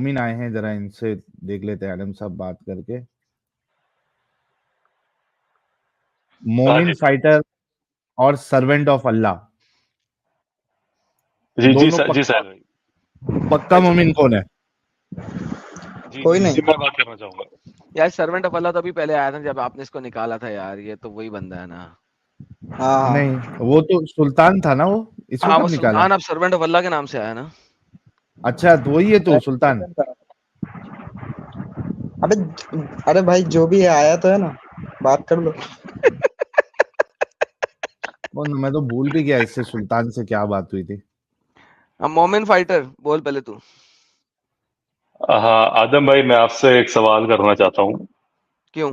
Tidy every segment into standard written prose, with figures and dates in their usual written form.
مومن آئے ہیں, ذرا ان سے دیکھ لیتے ہیں ایڈم صاحب بات کر کے. مومن فائٹر اور سرونٹ آف اللہ, دونوں جی سر پکا مومن کون ہے؟ کوئی نہیں. میں بات کرنا چاہوں گا یار سرونٹ آف اللہ تو ابھی پہلے آیا تھا جب آپ نے اس کو نکالا تھا یار, یہ تو وہی بندہ ہے نا. ہاں نہیں, وہ تو سلطان تھا نا, وہ اس کو ہاں وہ کب نکالا؟ سلطان اب سرونٹ آف اللہ کے نام سے آیا نا. اچھا تو وہی ہے تو سلطان. ابے ارے بھائی جو بھی ہے آیا تو ہے نا, بات کر لو. میں تو بھول بھی گیا اس سے سلطان سے کیا بات ہوئی تھی. مومن فائٹر بول پہلے تو. ہاں آدم بھائی, میں آپ سے ایک سوال کرنا چاہتا ہوں. کیوں؟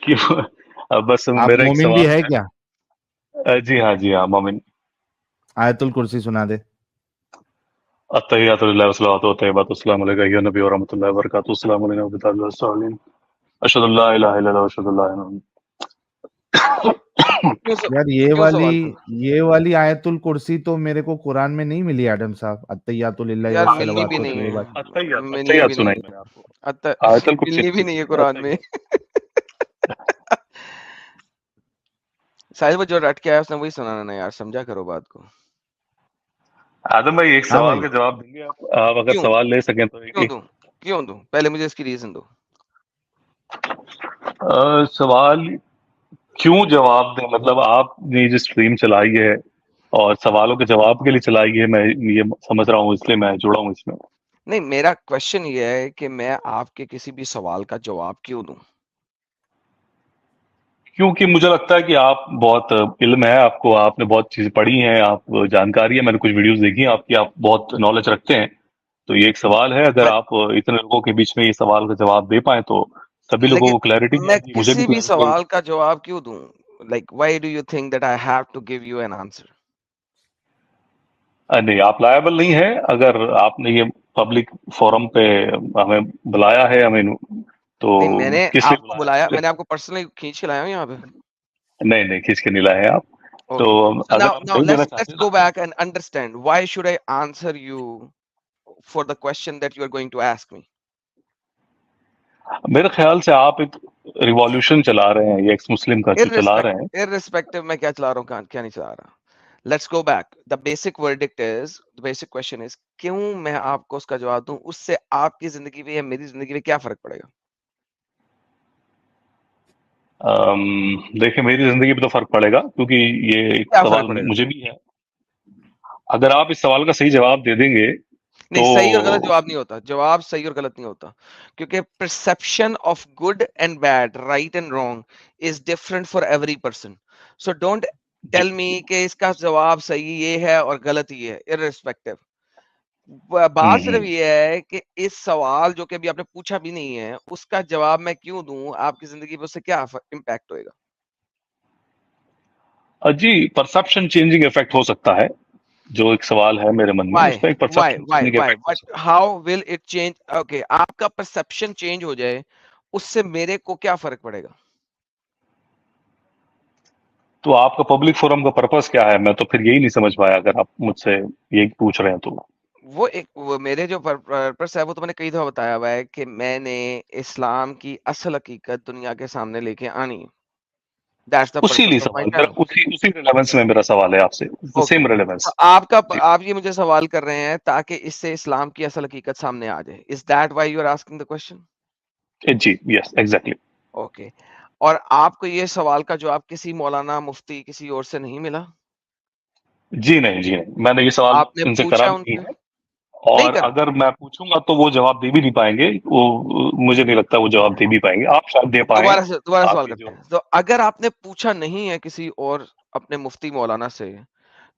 کیوں؟ بس آپ میرا ایک مومن بھی سوال ہے کیا؟ جی ہاں مومن. آیت الکرسی سنا دے. التحیات للہ والصلوات والطیبات والسلام علیک یا نبی ورحمۃ اللہ وبرکاتہ. السلام علیکم ورحمۃ اللہ والصالحین. اشہد ان لا الہ الا اللہ واشہد ان لا الہ یار یہ والی آیت الکرسی تو میرے کو قرآن میں نہیں ملی ایڈم صاحب. التحیات للہ یار ملنی والصلوات بھی نہیں ہے, والطیبات. ملنی بھی سنائی نہیں میں نے آپ کو. ہے, آیت الکرسی ملنی بھی نہیں ہے قرآن میں. شاید وہ جو رٹ کے آیا اس نے وہی سنانا نا یار, سمجھا کرو بات کو. آدم بھائی ایک ہاں سوال بھائی, کا جواب دیں گے آپ اگر کیوں سوال لے سکیں تو. کیوں دوں پہلے مجھے اس کی ریزن دو. سوال کیوں جواب دیں, مطلب آپ نے جو اسٹریم چلائی ہے اور سوالوں کے جواب کے لیے چلائی ہے, میں یہ سمجھ رہا ہوں, اس لیے میں جڑا ہوں اس میں. نہیں, میرا کوشچن یہ ہے کہ میں آپ کے کسی بھی سوال کا جواب کیوں دوں؟ کیونکہ مجھے لگتا ہے کہ آپ بہت علم ہے آپ کو, آپ نے بہت چیزیں پڑھی ہیں, آپ جانکاری ہے, میں نے کچھ ویڈیوز دیکھی ہیں آپ کی, آپ بہت نالج رکھتے ہیں. تو یہ ایک سوال ہے, اگر آپ اتنے لوگوں کے بیچ میں یہ سوال کا جواب دے پائیں تو سبھی لوگوں لیکن کو کلیئرٹی میں مجھے بھی کسی بھی کلیئرٹی ہوگی. سوال کا جواب کیوں دوں؟ Like why do you think that I have to give you an answer? نہیں, آپ لائبل نہیں ہے. اگر آپ نے یہ پبلک فورم پہ ہمیں بلایا ہے, ہمیں تو نہیں, میں نے کس لیے آپ کو بلایا بلایا, ہے؟ میں نے آپ کو پرسنلی کھینچ کے لایا ہوں یہاں پہ. نہیں کھینچ کے نہیں لائے ہیں آپ. تو Okay. So اگر now, آپ now نہیں دینا let's چاہتے go back and understand why should I answer you for the question that you are going to ask me? میرے خیال سے آپ ایک ریوالوشن چلا رہے ہیں, یہ ایکس مسلم کا جو چلا رہے ہیں. Irrespective میں کیا چلا رہا ہوں کیا نہیں چلا رہا. Let's go back. The basic question is کیوں میں آپ کو اس کا جواب دوں؟ اس سے آپ کی زندگی میں یا میری زندگی میں کیا فرق پڑے گا؟ دیکھیں میری زندگی پہ تو فرق پڑے گا, کیونکہ یہ ایک کیا فرق سوال پڑے گا؟ مجھے بھی ہے. اگر آپ اس سوال کا صحیح جواب دے دیں گے نہیں, تو صحیح اور غلط جواب نہیں ہوتا. جواب صحیح اور غلط نہیں ہوتا, کیونکہ perception of good and bad, right and wrong is different for every person. So don't tell me کہ اس کا جواب صحیح یہ ہے اور غلط یہ ہے. irrespective. بات صرف یہ ہے کہ اس سوال جو کہ ابھی آپ نے پوچھا بھی نہیں ہے, اس کا جواب میں کیوں دوں؟ آپ کی زندگی پہ اس سے کیا امپیکٹ ہوئے گا؟ جی, پرسپشن چینجنگ افیکٹ ہو سکتا ہے. جو ایک سوال ہے میرے من میں, اس کا ایک پرسپشن چینجنگ افیکٹ ہو سکتا ہے. How will it change? Okay, آپ کا پرسپشن چینج ہو جائے, اس سے میرے کو کیا فرق پڑے گا؟ تو آپ کا پبلک فورم کا پرپس کیا ہے؟ میں تو پھر یہی نہیں سمجھ پایا, اگر آپ مجھ سے یہی پوچھ رہے ہیں تو. وہ میرے جو پرپس ہے وہ تو میں نے کئی دفعہ بتایا ہوا ہے کہ میں نے اسلام کی اصل حقیقت دنیا کے سامنے لے کے آنی. That's the اسی لیے purpose of my سوال میرا, channel. اسی ریلیونس میں میرا سوال ہے آپ سے, Okay. Same relevance. آپ یہ مجھے سوال کر رہے ہیں تاکہ اس سے اسلام کی اصل حقیقت سامنے آ جائے. Is that why you are asking the question? جی یس ایگزیکٹلی. Okay. اور آپ کو یہ سوال کا جواب کسی مولانا, مفتی, کسی اور سے نہیں ملا؟ جی نہیں, میں نے یہ سوال آپ نے ان سے کرا پوچھا ان بھی سے؟ نہیں ہے, نہیں اور کرا. اگر میں پوچھوں گا تو وہ جواب دے بھی نہیں پائیں گے. وہ مجھے نہیں لگتا وہ جواب دے بھی پائیں گے. آپ شاید دے پائیں. دوبارہ آپ سوال کی کرتے جو ہیں. تو اگر آپ نے پوچھا نہیں ہے کسی اور اپنے مفتی مولانا سے,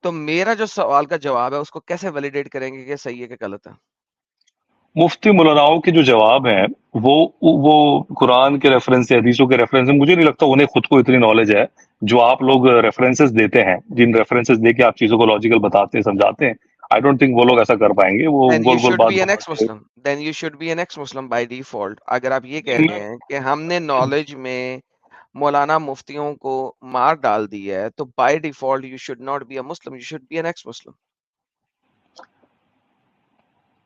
تو میرا جو سوال کا جواب ہے اس کو کیسے ویلیڈیٹ کریں گے کہ صحیح ہے کہ غلط ہے؟ مفتی مولاناؤں کے جو جواب ہیں وہ قرآن کے ریفرنس سے, حدیثوں کے ریفرنس سے, مجھے نہیں لگتا انہیں خود کو اتنی نالج ہے جو آپ لوگ ریفرنسز دیتے ہیں. جن ریفرنسز دے کے آپ چیزوں کو لاجیکل بتاتے ہیں, سمجھاتے ہیں, آئی ڈونٹ تھنک وہ لوگ ایسا کر پائیں گے. وہ Then you goal goal should بات be an گھما کے. ex-Muslim. Then you should be an ex-Muslim by default. اگر آپ یہ کہتے ہیں کہ ہم نے نالج میں مولانا مفتیوں کو مار ڈال دی ہے, تو by default you should not be a Muslim, you should be an ex-Muslim.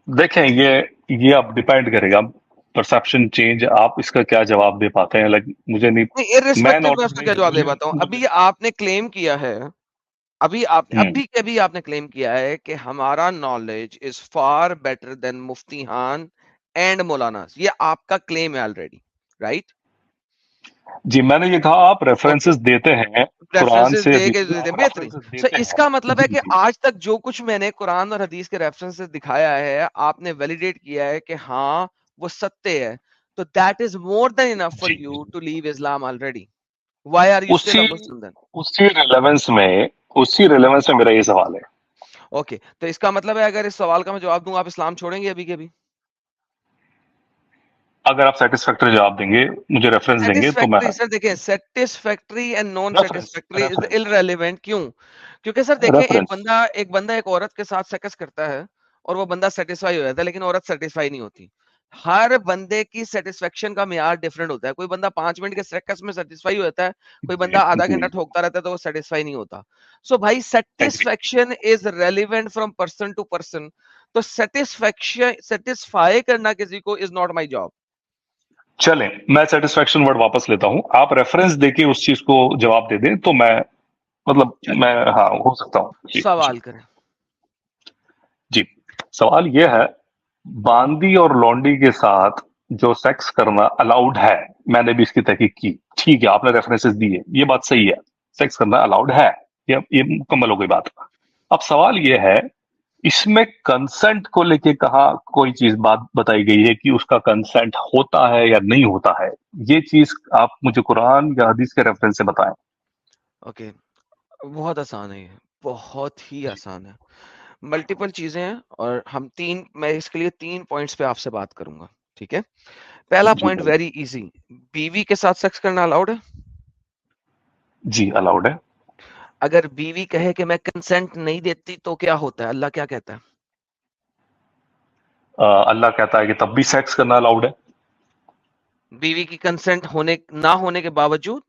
دیکھیں یہ اب ڈیپینڈ کرے گا پرسپشن چینج. آپ اس کا کیا جواب دے پاتے ہیں؟ لائک مجھے نہیں, میں میں اس کا کیا جواب دے مجھے پاتا ہوں. ابھی آپ نے کلیم کیا ہے, ابھی آپ نے کلیم کیا ہے کہ ہمارا knowledge is for better than Mufti Khan and مولانا. یہ آپ کا کلیم ہے آلریڈی, رائٹ؟ جی میں نے یہ کہا آپ ریفرنسز دیتے ہیں قرآن ریفرنسز سے, دے کے دیتے ہیں, بہترین. سو اس کا مطلب ہے کہ آج تک جو کچھ میں نے قرآن اور حدیث کے ریفرنس سے دکھایا ہے, آپ نے ویلیڈیٹ کیا ہے کہ ہاں وہ ستیہ ہے, تو that is more than enough for you to leave Islam already. Why are you still a Muslim then? اسی ریلیونس میں میرا یہ سوال ہے. اوکے, تو اس کا مطلب ہے اگر اس سوال کا میں جواب دوں, آپ اسلام چھوڑیں گے ابھی کے ابھی؟ اگر آپ سیٹسفیکٹری جواب دیں گے, مجھے ریفرنس دیں گے تو میں, سیٹسفیکٹری سر دیکھیں, satisfactory and non satisfactory is irrelevant. کیوں؟ کیونکہ سر دیکھیں ایک بندہ ایک عورت کے ساتھ سیکس کرتا ہے اور وہ بندہ سیٹسفائی ہو جاتا ہے, لیکن عورت سیٹسفائی نہیں ہوتی. ہر بندے کی سیٹسفیکشن کا معیار ڈفرنٹ ہوتا ہے. کوئی بندہ 5 منٹ کے سیکس میں سیٹسفائی ہوتا ہے, کوئی بندہ آدھا گھنٹہ ٹھوکتا رہتا ہے تو وہ سیٹسفائی نہیں ہوتا. سو بھائی satisfaction is relevant from person to person. تو سیٹسفائی کرنا کسی کو از ناٹ مائی جاب. چلیں میں سیٹسفیکشن ورڈ واپس لیتا ہوں, آپ ریفرنس دے کے اس چیز کو جواب دے دیں تو میں مطلب میں ہاں ہو سکتا ہوں. سوال کریں. جی سوال یہ ہے, باندی اور لونڈی کے ساتھ جو سیکس کرنا الاؤڈ ہے, میں نے بھی اس کی تحقیق کی, ٹھیک ہے آپ نے ریفرنسز دی ہے, یہ بات صحیح ہے, سیکس کرنا الاؤڈ ہے, یہ مکمل ہو گئی بات. اب سوال یہ ہے اس میں کنسنٹ کو لے کے کہاں کوئی چیز بات بتائی گئی ہے کہ اس کا کنسنٹ ہوتا ہے یا نہیں ہوتا ہے؟ یہ چیز آپ مجھے قرآن یا حدیث کے ریفرنس سے بتائیں. اوکے, بہت آسان ہے, یہ بہت ہی آسان ہے. ملٹیپل چیزیں ہیں اور میں اس کے لیے 3 پوائنٹس پہ آپ سے بات کروں گا, ٹھیک ہے؟ پہلا پوائنٹ ویری ایزی, بیوی کے ساتھ سیکس کرنا الاؤڈ ہے؟ جی الاؤڈ ہے. اگر بیوی کہے کہ میں کنسنٹ نہیں دیتی تو کیا ہوتا ہے؟ اللہ کیا کہتا ہے؟ اللہ کہتا ہے کہ تب بھی سیکس کرنا الاؤڈ ہے. بیوی کی کنسنٹ نہ ہونے کے باوجود؟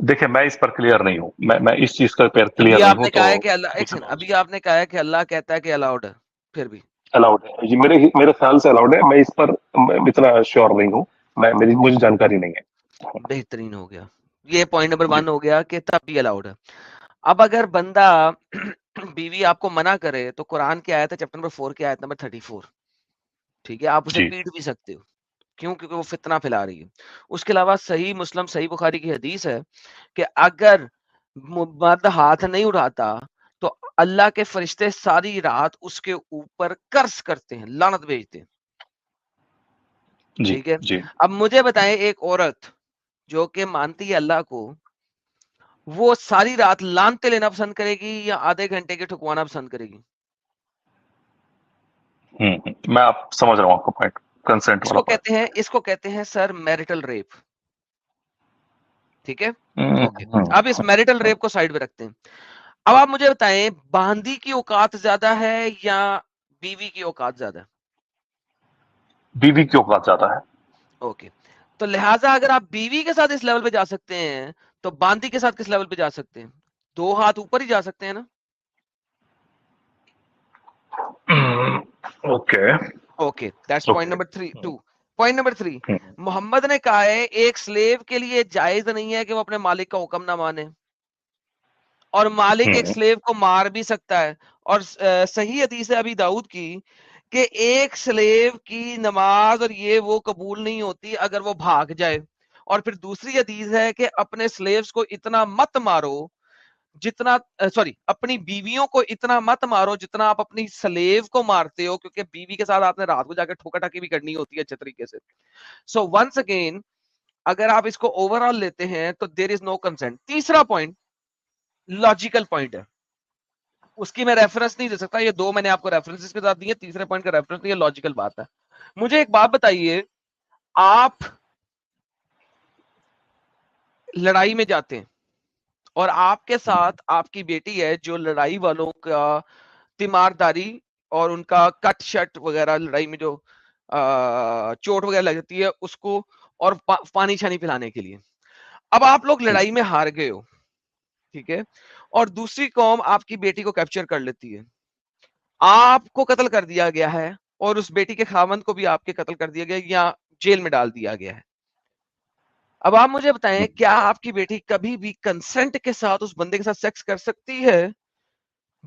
دیکھیں میں اس پر کلیئر نہیں ہوں, میں اس چیز کا ابھی کلیئر نہیں آپ ہوں. نے کہا ہے کہ ابھی آپ نے کہا ہے کہ اللہ کہتا ہے کہ الاؤڈ ہے, پھر بھی الاؤڈ ہے جی, میرے خیال سے الاؤڈ ہے. میں اس پر اتنا شیور نہیں ہوں, مجھے جانکاری نہیں ہے. بہترین ہو گیا, یہ پوائنٹ نمبر 1 ہو گیا کہ تب بھی الاؤڈ ہے. اب اگر بندہ بیوی آپ کو منع کرے تو قرآن کی آیت ہے چیپٹر نمبر 4 کی آیت نمبر 34, ٹھیک ہے؟ آپ اسے پیٹ بھی سکتے ہو, کیوں؟ کیونکہ وہ فتنہ پھیلا رہی ہے. اس کے علاوہ صحیح مسلم صحیح بخاری کی حدیث ہے کہ اگر مرد ہاتھ نہیں اٹھاتا تو اللہ کے فرشتے ساری رات اس کے اوپر قرض کرتے ہیں, لعنت بھیجتے ہیں, ٹھیک ہے؟ اب مجھے بتائیں, ایک عورت جو کہ مانتی ہے اللہ کو, وہ ساری رات لانتے لینا پسند کرے گی یا آدھے گھنٹے کے ٹھکوانا پسند کرے گی؟ میں آپ سمجھ رہا ہوں آپ کا پوائنٹ, کنسنٹ والا پوائنٹ. اس کو کہتے ہیں سر میرٹل ریپ, ٹھیک ہے؟ اوکے, اب اس میرٹل ریپ کو سائڈ پہ رکھتے ہیں. اب آپ مجھے بتائیں, باندی کی اوقات زیادہ ہے یا بیوی کی اوقات زیادہ ہے؟ بیوی کی اوقات زیادہ ہے. اوکے, تو لہٰذا اگر آپ بیوی کے ساتھ اس لیول پہ جا سکتے ہیں تو باندی کے ساتھ کس لیول پہ جا سکتے ہیں؟ 2 ہاتھ اوپر ہی جا سکتے ہیں نا. Okay, that's point number 2. Point number 3, محمد نے کہا ہے ایک سلیو کے لیے جائز نہیں ہے کہ وہ اپنے مالک کا حکم نہ مانے, اور مالک ایک سلیو کو مار بھی سکتا ہے. اور صحیح حدیث ہے ابی داؤد کی کہ ایک سلیو کی نماز اور یہ وہ قبول نہیں ہوتی اگر وہ بھاگ جائے. اور پھر دوسری حدیث ہے کہ اپنے سلیوز کو اتنا مت مارو جتنا اپنی بیویوں کو اتنا مت مارو جتنا آپ اپنی سلیو کو مارتے ہو, کیونکہ بیوی کے ساتھ آپ نے رات کو جا کے ٹھوکا ٹاکی بھی کرنی ہوتی ہے اچھے طریقے سے. سو ونس اگین اگر آپ اس کو اوور آل لیتے ہیں تو دیر از نو کنسنٹ. تیسرا پوائنٹ لاجیکل پوائنٹ ہے, اس کی میں ریفرنس نہیں دے سکتا, یہ 2 میں نے آپ کو ریفرنس کے ساتھ دیے, تیسرے پوائنٹ کا ریفرنس نہیں ہے, لاجیکل بات ہے. مجھے ایک بات بتائیے, آپ لڑائی میں جاتے ہیں اور آپ کے ساتھ آپ کی بیٹی ہے جو لڑائی والوں کا تیمارداری اور ان کا کٹ شٹ وغیرہ, لڑائی میں جو چوٹ وغیرہ لگ جاتی ہے اس کو, اور پانی چھانی پلانے کے لیے. اب آپ لوگ لڑائی میں ہار گئے ہو, ٹھیک ہے, اور دوسری قوم آپ کی بیٹی کو کیپچر کر لیتی ہے, آپ کو قتل کر دیا گیا ہے اور اس بیٹی کے خاوند کو بھی آپ کے قتل کر دیا گیا یا جیل میں ڈال دیا گیا ہے. اب آپ مجھے بتائیں کیا آپ کی بیٹی کبھی بھی کنسنٹ کے ساتھ اس بندے کے ساتھ سیکس کر سکتی ہے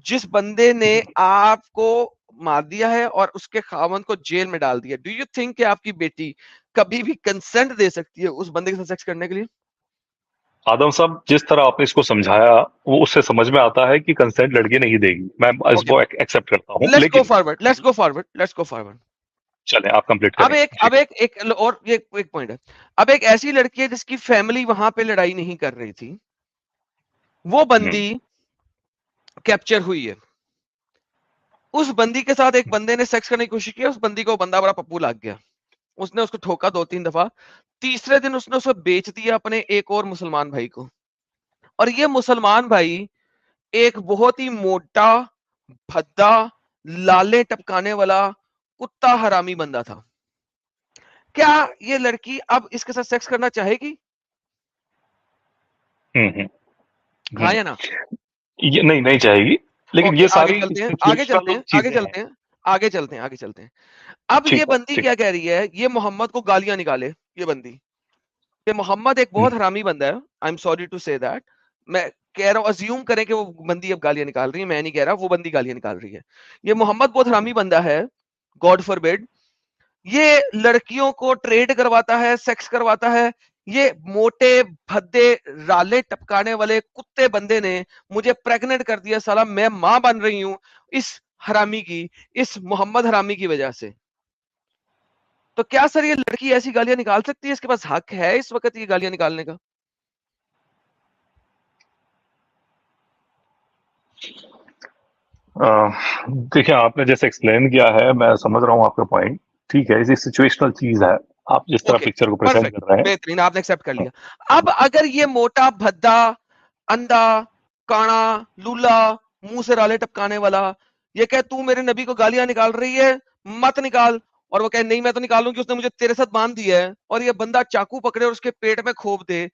جس بندے نے آپ کو مار دیا ہے اور اس کے خاوند کو جیل میں ڈال دیا؟ ڈو یو تھنک کہ آپ کی بیٹی کبھی بھی کنسنٹ دے سکتی ہے اس بندے کے ساتھ سیکس کرنے کے لیے؟ آدم صاحب جس طرح آپ نے اس کو سمجھایا وہ اس سے سمجھ میں آتا ہے کہ کنسنٹ لڑکی نہیں دے گی, میں اس کو ایکسپٹ کرتا ہوں, لیٹس گو لیکن فارورڈ. چلیں آپ کمپلیٹ اب کریں. ایک اور ایک پوائنٹ ہے. اب ایک ایسی لڑکی ہے جس کی فیملی وہاں پہ لڑائی نہیں کر رہی تھی, وہ بندی کیپچر ہوئی ہے, اس بندی کے ساتھ ایک بندے نے سیکس کرنے کی کوشش کی, اس بندی کو بندہ بڑا پپو لگ گیا, اس نے اس کو ٹھوکا 2-3 دفعہ, تیسرے دن اس نے اسے بیچ دیا اپنے ایک اور مسلمان بھائی کو, اور یہ مسلمان بھائی ایک بہت ہی موٹا بھدا لالے ٹپکانے والا کتا حرامی بندہ تھا. کیا یہ لڑکی اب اس کے ساتھ سیکس کرنا چاہے گی؟ ہاں یا نا؟ یہ نہیں چاہے گی, لیکن یہ ساری آگے چلتے ہیں. اب یہ بندی کیا کہہ رہی ہے, یہ محمد کو گالیاں نکالے, یہ بندی کہ محمد ایک بہت حرامی بندہ ہے, آئی ایم سوری ٹو سے دیٹ, میں کہہ رہا ہوں ازیوم کریں کہ وہ بندی اب گالیاں نکال رہی ہے, میں نہیں کہہ رہا, وہ بندی گالیاں نکال رہی ہے, یہ محمد بہت حرامی بندہ ہے, گاڈ فاربیڈ, یہ لڑکیوں کو ٹریڈ کرواتا ہے, سیکس کرواتا ہے, یہ موٹے بھدے رالے ٹپکانے والے کتے بندے نے مجھے پریگننٹ کر دیا, سالا میں ماں بن رہی ہوں اس حرامی کی, اس محمد حرامی کی وجہ سے. تو کیا سر یہ لڑکی ایسی گالیاں نکال سکتی ہے؟ اس کے پاس حق ہے اس وقت یہ گالیاں نکالنے کا؟ دیکھیں آپ نے جیسے ایکسپلین کیا ہے میں سمجھ رہا ہوں آپ کا پوائنٹ, ٹھیک ہے, یہ سچویشنل چیز ہے, آپ جس طرح پکچر کو پریزنٹ کر رہے ہیں بہترین, آپ نے ایکسپٹ کر لیا. اب اگر یہ موٹا بھدا اندھا کانا لولا منہ سے رالے ٹپکانے والا یہ کہ تو میرے نبی کو گالیاں نکال رہی ہے, مت نکال, اور وہ کہ نہیں میں تو نکالوں گی, اس نے مجھے تیرے ساتھ باندھ دیا ہے, اور یہ بندہ چاقو پکڑے اور اس کے پیٹ میں کھوپ دے,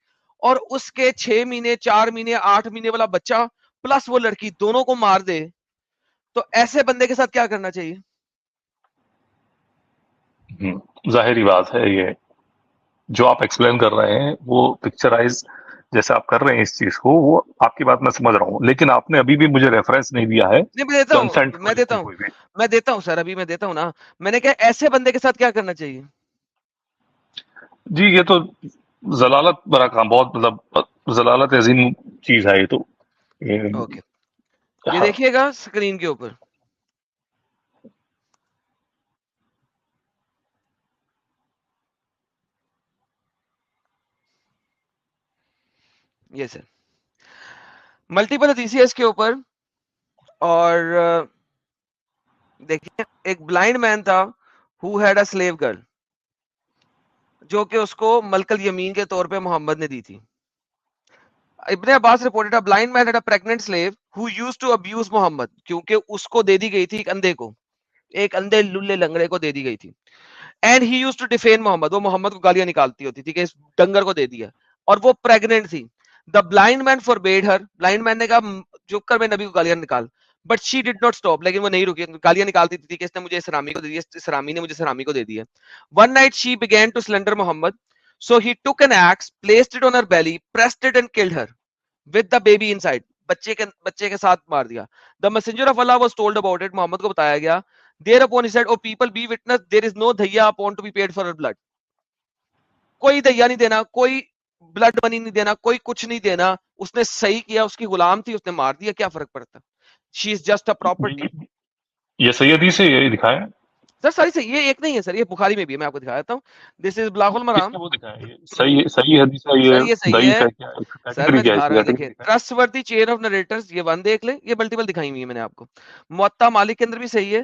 اور اس کے 6 مہینے 4 مہینے 8 مہینے والا بچہ پلس وہ لڑکی دونوں کو مار دے, تو ایسے بندے کے ساتھ کیا کرنا چاہیے؟ ظاہری بات ہے, یہ جو آپ ایکسپلین کر رہے ہیں وہ پکچرائز جیسے آپ کر رہے ہیں اس چیز کو, وہ آپ کی بات میں سمجھ رہا ہوں, لیکن آپ نے ابھی بھی مجھے ریفرنس نہیں دیا ہے. میں دیتا ہوں سر, ابھی میں دیتا ہوں نا. میں نے کہا ایسے بندے کے ساتھ کیا کرنا چاہیے؟ جی یہ تو ضلالت برا کام, بہت مطلب ضلالت عظیم چیز ہے یہ تو. اوکے, یہ دیکھیے گا اسکرین کے اوپر, یہ سر ملٹیپل حدیث ہے اس کے اوپر. اور دیکھیے ایک بلائنڈ مین تھا who had a slave girl, جو کہ اس کو ملک الیمین کے طور پہ محمد نے دی تھی. ابن عباس reported a blind man had a pregnant slave who used to abuse محمد, کیونکہ اس کو دے دی گئی تھی ایک اندھے کو, ایک اندھے للے لنگڑے کو دے دی گئی تھی. And he used to defame محمد, وہ محمد کو گالیاں نکالتی ہوتی تھی کہ اس ڈنگر کو دے دیا, اور وہ پریگننٹ تھی. The blind man forbade her, blind man نے کہا جھک کر میں نبی کو گالیاں نکال, but she did not stop, لیکن وہ نہیں رکی, گالیاں نکالتی تھی کہ اس نے مجھے اس حرامی کو دے دیا, اس حرامی نے مجھے اس حرامی کو دے دیا. One night she began to slander Muhammad, so he took an axe, placed it on her belly, pressed it and killed her with the baby inside, بچے کے ساتھ مار دیا. The messenger of Allah was told about it, محمد کو بتایا گیا. Thereupon he said, oh people, be witness, there is no دھیا upon to be paid for her blood. کوئی دھیا نہیں دینا, کوئی بلڈ منی نہیں دینا, کوئی کچھ نہیں دینا. اس نے صحیح کیا, اس کی غلام تھی, اس نے مار دیا, کیا فرق پڑتا؟ شی از جسٹ اے پراپرٹی. یہ صحیح حدیث سے یہ دکھایا سر ساری صحیح, یہ ایک نہیں ہے سر, یہ بخاری میں بھی ہے, میں آپ کو دکھاتا ہوں. دس از بلاغ المرام. وہ دکھایا صحیح حدیث ہے, سر یہ صحیح ہے سر, میں کیا دکھا رہا ہوں, ہے دیکھیں ٹرسٹ وردی چین آف نریٹرز, یہ ون دیکھ لیں, یہ ملٹیپل دکھائی ہوئی ہے میں نے آپ کو. موطا مالک کے اندر بھی صحیح ہے,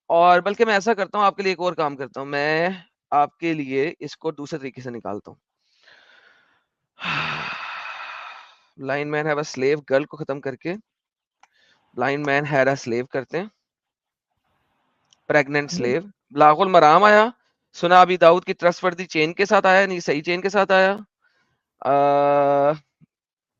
اور بلکہ میں ایسا کرتا ہوں آپ کے لیے ایک اور کام کرتا ہوں, میں آپ کے لیے اس کو دوسرے طریقے سے نکالتا ہوں. Blind man have a slave girl کو ختم کر کے blind man had a slave کرتے ہیں, پریگننٹ سلیو. بلاغ المرام آیا, سنا ابی داؤد کی ٹرسٹ وردی چین کے ساتھ آیا, نہیں صحیح چین کے ساتھ آیا.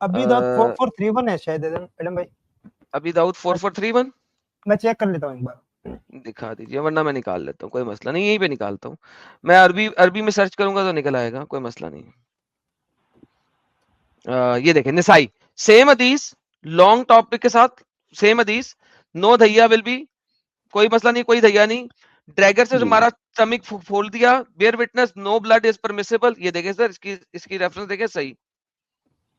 ابھی داؤد 4431 ہے شاید ایڈم بھائی, ابھی داؤد 4431 میں چیک کر لیتا ہوں ایک بار. دکھا دیجیے, ورنہ میں نکال لیتا ہوں, کوئی مسئلہ نہیں, یہیں پہ نکالتا ہوں میں. عربی میں سرچ کروں گا تو نکل آئے گا, کوئی مسئلہ نہیں. یہ دیکھیں نسائی, سیم حدیث لانگ ٹاپک کے ساتھ, سیم حدیث, نو دھیا ول بی, کوئی مسئلہ نہیں, کوئی دھیا نہیں. ڈریگر سے ہمارا سٹمک پھول دیا, bear witness, no blood is permissible. یہ دیکھیں سر, اس کی ریفرنس دیکھیں, صحیح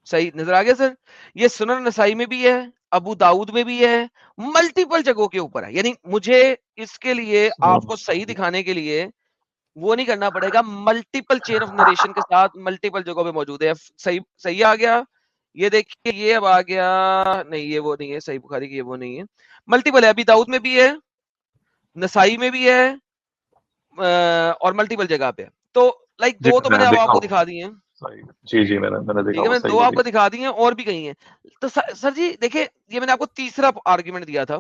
صحیح نظر آ گیا سر. یہ سنن نسائی میں بھی ہے, ابو داؤد میں بھی ہے, ملٹیپل جگہوں کے اوپر ہے. یعنی مجھے اس کے لیے آپ کو صحیح دکھانے کے لیے وہ نہیں کرنا پڑے گا, ملٹیپل چین آف نریشن کے ساتھ ملٹیپل جگہوں پہ موجود ہے. صحیح صحیح آ گیا. یہ دیکھیے, یہ اب آ گیا, نہیں یہ وہ نہیں ہے, صحیح بخاری کی یہ وہ نہیں ہے, ملٹیپل ہے. ابھی داؤد میں بھی ہے, نسائی میں بھی ہے, اور ملٹیپل جگہ پہ. تو لائک دو تو میں نے اب آپ کو دکھا دی ہیں. جی میں نے ٹھیک دیکھا ہے, وہ میں صحیح دو آپ ہے. کو دکھا دی ہیں, اور بھی کہیں ہیں. تو سر جی دیکھیں, یہ میں نے آپ کو تیسرا آرگیومنٹ دیا تھا,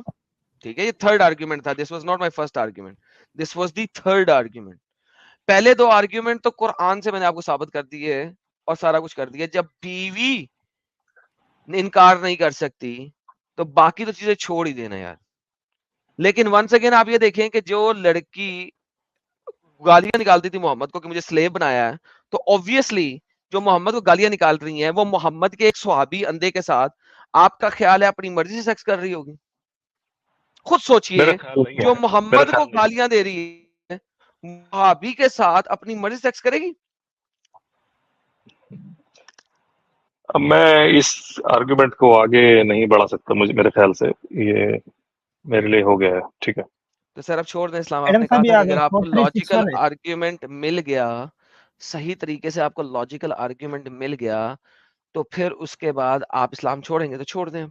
ٹھیک ہے, یہ تھرڈ آرگیومنٹ تھا. This was not my first argument, this was the third argument. پہلے دو آرگیومنٹ تو قرآن سے میں نے آپ کو ثابت کر دیے اور سارا کچھ کر دیا. جب بیوی انکار نہیں کر سکتی تو باقی تو چیزیں چھوڑ ہی دینا یار. لیکن ونس اگین آپ یہ دیکھیں کہ جو لڑکی گالیاں نکالتی تھی محمد کو کہ مجھے سلیو بنایا ہے, تو obviously جو محمد کو گالیاں نکال رہی ہیں وہ محمد کے ایک صحابی اندھے کے ساتھ, آپ کا خیال ہے اپنی مرضی سے سیکس کر رہی ہوگی؟ خود سوچئے, جو محمد کو گالیاں دے رہی ہے صحابی کے ساتھ اپنی مرضی سے سیکس کرے گی؟ اب میں اس آرگومنٹ کو آگے نہیں بڑھا سکتا, مجھے میرے خیال سے یہ میرے لیے ہو گیا ہے. ٹھیک ہے, تو سر اب چھوڑ دیں اسلام. آپ ایڈم نے صاحب کہا بھی تھا آ کہ گئے, اگر آپ کو 4361 لاجیکل ہے. آرگیومنٹ مل گیا, صحیح طریقے سے آپ کو لاجیکل آرگیومنٹ مل گیا, تو پھر اس کے بعد آپ اسلام چھوڑیں گے تو چھوڑ دیں.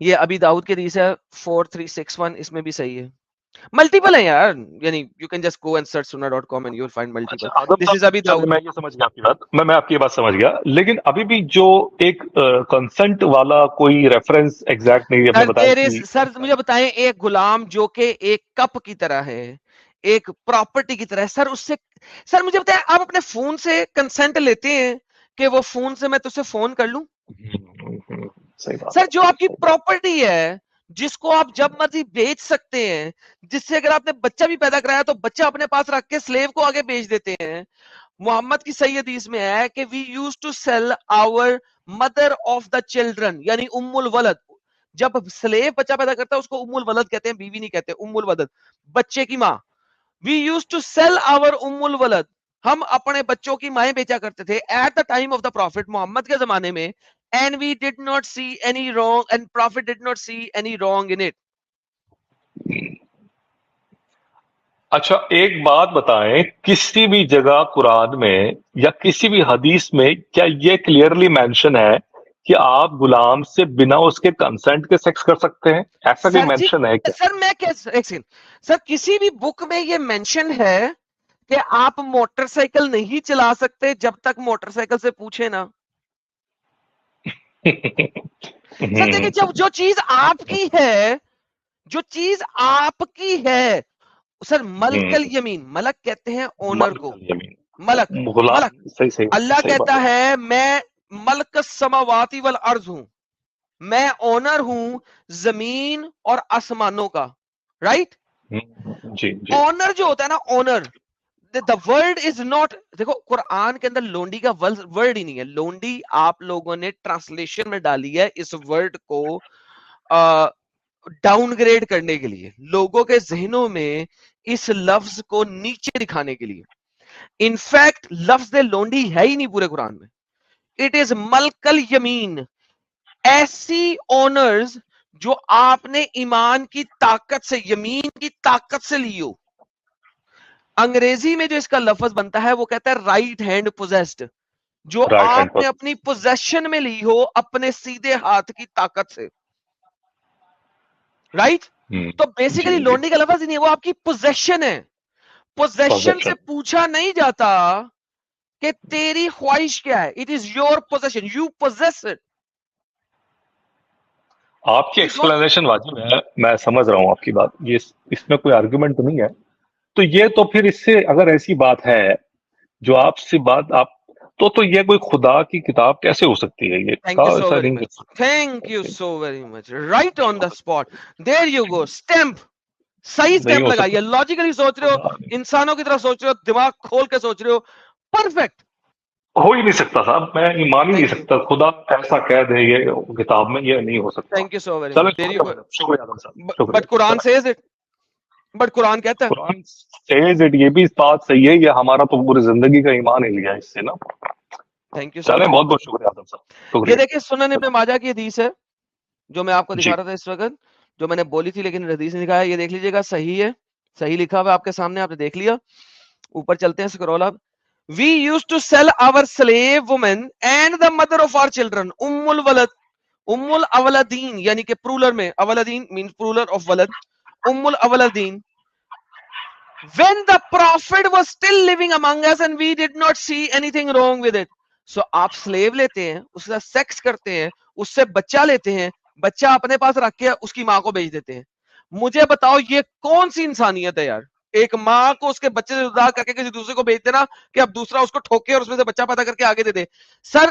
یہ ابھی داؤد کی حدیث ہے 4361, اس میں بھی صحیح ہے. ملٹیپل ہے یار, یعنی you can just go and search sunnah.com and you'll find multiple. This is ابھی داؤد. میں یہ سمجھ گیا آپ کی بات, میں آپ کی بات سمجھ گیا, لیکن ابھی بھی جو ایک کنسنٹ والا کوئی ریفرنس ایگزیکٹ نہیں آپ نے بتایا. سر مجھے بتائیں, ایک غلام جو کہ ایک کپ کی طرح ہے, ایک پراپرٹی کی طرح ہے, سر اس سے, سر مجھے بتائیں, آپ اپنے فون سے کنسنٹ لیتے ہیں کہ وہ فون سے میں تجھ سے فون کر لوں؟ سر جو آپ کی پراپرٹی ہے, جس کو آپ جب مرضی بیچ سکتے ہیں, جس سے اگر آپ نے بچہ بھی پیدا کرایا تو بچہ اپنے پاس رکھ کے سلیو کو آگے بیچ دیتے ہیں. محمد کی صحیح حدیث میں ہے کہ we use to sell our mother of the children, یعنی ام الولد. جب سلیو بچہ پیدا کرتا ہے اس کو ام الولد کہتے ہیں, بیوی نہیں کہتے, ام الولد, بچے کی ماں. وی یوز ٹو سیل آور ام الولد, ہم اپنے بچوں کی مائیں بیچا کرتے تھے at the time of the prophet, Muhammad کے زمانے میں. And we did not see any wrong, and Prophet did not see any wrong in it. اچھا ایک بات بتائیں, کسی بھی جگہ قرآن میں یا کسی بھی حدیث میں کیا یہ کلیئرلی مینشن ہے کہ آپ غلام سے بنا اس کے کنسنٹ کے سیکس کر سکتے ہیں؟ ایسا کوئی مینشن ہے کیا؟ سر میں ایک سیکنڈ, سر کسی بھی بک میں یہ مینشن ہے کہ آپ موٹر سائیکل نہیں چلا سکتے جب تک موٹر سائیکل سے پوچھے نا. سر دیکھیں, جب جو چیز آپ کی ہے, جو چیز آپ کی ہے, سر ملک الیمین, ملک کہتے ہیں اونر کو, ملک, ملک. اللہ کہتا ہے میں ملک السماوات والارض ہوں, میں اونر ہوں زمین اور آسمانوں کا, رائٹ؟ اونر جو ہوتا ہے نا, owner, the word is not, دیکھو قرآن کے اندر لونڈی کا ورڈ ہی نہیں ہے. لونڈی آپ لوگوں نے ٹرانسلیشن میں ڈالی ہے اس ورڈ کو ڈاؤن گریڈ کرنے کے لیے, لوگوں کے ذہنوں میں اس لفظ کو نیچے دکھانے کے لیے. انفیکٹ لفظ لونڈی ہے ہی نہیں پورے قرآن میں. اٹ از ملک الیمین, ایسی اونرز جو آپ نے ایمان کی طاقت سے, یمین کی طاقت سے لی ہو. انگریزی میں جو اس کا لفظ بنتا ہے وہ کہتا ہے رائٹ ہینڈ پوزیسڈ, جو آپ نے اپنی پوزیشن میں لی ہو اپنے سیدھے ہاتھ کی طاقت سے, رائٹ؟ تو بیسیکلی لونڈی کا لفظ ہی نہیں ہے, وہ آپ کی پوزیشن ہے. پوزیشن سے پوچھا نہیں جاتا کہ تیری خواہش کیا ہے, it is your position, you possess it. آپ کی ایکسپلینیشن واجب ہے, میں سمجھ رہا ہوں آپ کی بات, یہ اس میں کوئی آرگومنٹ تو نہیں ہے. تو یہ تو پھر اس سے اگر ایسی بات ہے جو آپ سے بات آپ تو یہ کوئی خدا کی کتاب کیسے ہو سکتی ہے؟ یہ Thank you so ایسا very نہیں much. Thank you so very much. Right on the spot. There you go. Stamp. صحیح نہیں اسٹیمپ ہو لگائیے. سکتا. لاجیکلی سوچ رہے ہو, انسانوں کی طرح سوچ رہے ہو, دماغ کھول کے سوچ رہے ہو. پرفیکٹ. ہو ہی نہیں سکتا صاحب, میں مان ہی نہیں Thank you. سکتا خدا ایسا کہہ دے یہ کتاب میں, یہ نہیں ہو سکتا. Thank you so very چلو much. There you go. شکریہ آدم صاحب, شکریہ. But Quran says it. But Quran کہتا ہے. قرآن says it, یہ بھی بات صحیح ہے, یہ ہمارا تو پوری زندگی کا ایمان ہی لیا اس سے نا. Thank you so چلیں, much. بہت بہت شکریہ آدم صاحب, یہ شکریہ. دیکھیں سنن ابن ماجہ کی حدیث ہے جو میں آپ کو جی دکھا رہا تھا اس وقت, جو میں نے بولی تھی لیکن حدیث نہیں دکھایا. یہ دیکھ لیجیے گا, صحیح ہے, صحیح لکھا ہوا آپ کے سامنے, آپ نے دیکھ لیا. اوپر چلتے ہیں, scroll up. We used to sell our slave women and the mother of our children. Umm al-Awladin یعنی کہ پرولر میں, اولدین means plural of walad. Umm al-Awladin. When the prophet was still living among us and we did not see anything wrong with it. So آپ sleeve لیتے ہیں, اس کا sex کرتے ہیں, اس سے بچہ لیتے ہیں, بچہ اپنے پاس رکھ کے اس کی ماں کو بیچ دیتے ہیں. مجھے بتاؤ یہ کون سی انسانیت ہے یار؟ ایک ماں کو اس کے بچے سے جدا کر کے کسی دوسرے کو بیچ دینا کہ اب دوسرا اس کو ٹھوکے اور اس میں سے بچہ پیدا کر کے آگے دے دے. سر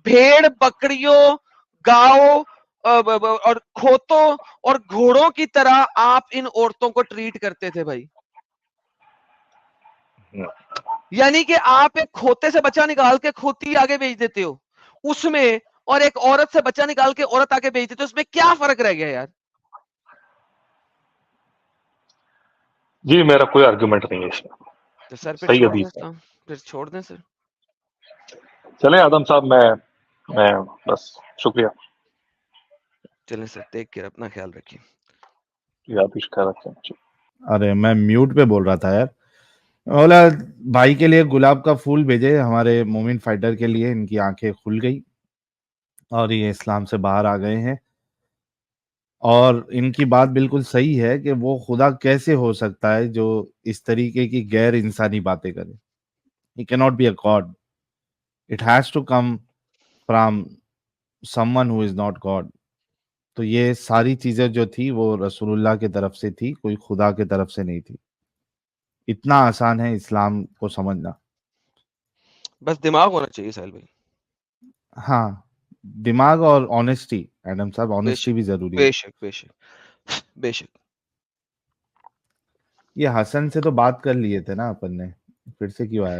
بھیڑ بکریوں گاؤں اور کھوتوں اور گھوڑوں کی طرح آپ ان عورتوں کو ٹریٹ کرتے تھے بھائی. یعنی کہ آپ ایک کھوتے سے بچہ نکال کے کھوتی آگے بیچ دیتے ہو اس میں, اور ایک عورت سے بچہ نکال کے عورت آگے بیچ دیتے ہو, اس میں کیا فرق رہ گیا یار؟ جی, میرا کوئی آرگومنٹ نہیں ہے اس میں. تو سر پھر صحیح چھوڑ حدیث دیں, ہے. پھر چھوڑ دیں سر. چلیں آدم صاحب, میں بس شکریہ. چلیں سر, ٹیک کیئر, اپنا خیال رکھیے. یاد ہی خیال رکھیں. ارے میں میوٹ پہ بول رہا تھا یار. اولا بھائی کے لیے گلاب کا پھول بھیجے, ہمارے مومن فائٹر کے لیے, ان کی آنکھیں کھل گئی اور یہ اسلام سے باہر آ گئے ہیں. اور ان کی بات بالکل صحیح ہے کہ وہ خدا کیسے ہو سکتا ہے جو اس طریقے کی غیر انسانی باتیں کرے. He cannot be a God. It has to come from someone who is not God. تو یہ ساری چیزیں جو تھی وہ رسول اللہ کی طرف سے تھی, کوئی خدا کی طرف سے نہیں تھی. اتنا آسان ہے اسلام کو سمجھنا. بس دماغ ہونا چاہیے ساحل بھائی. ہاں, دماغ اور آنےسٹی. ایڈم صاحب, بے آنےسٹی شک, بھی ضروری ہے. بے شک, بے شک, بے شک. یہ حسن سے تو بات کر لیے تھے نا اپن نے, پھر سے کیوں آیا؟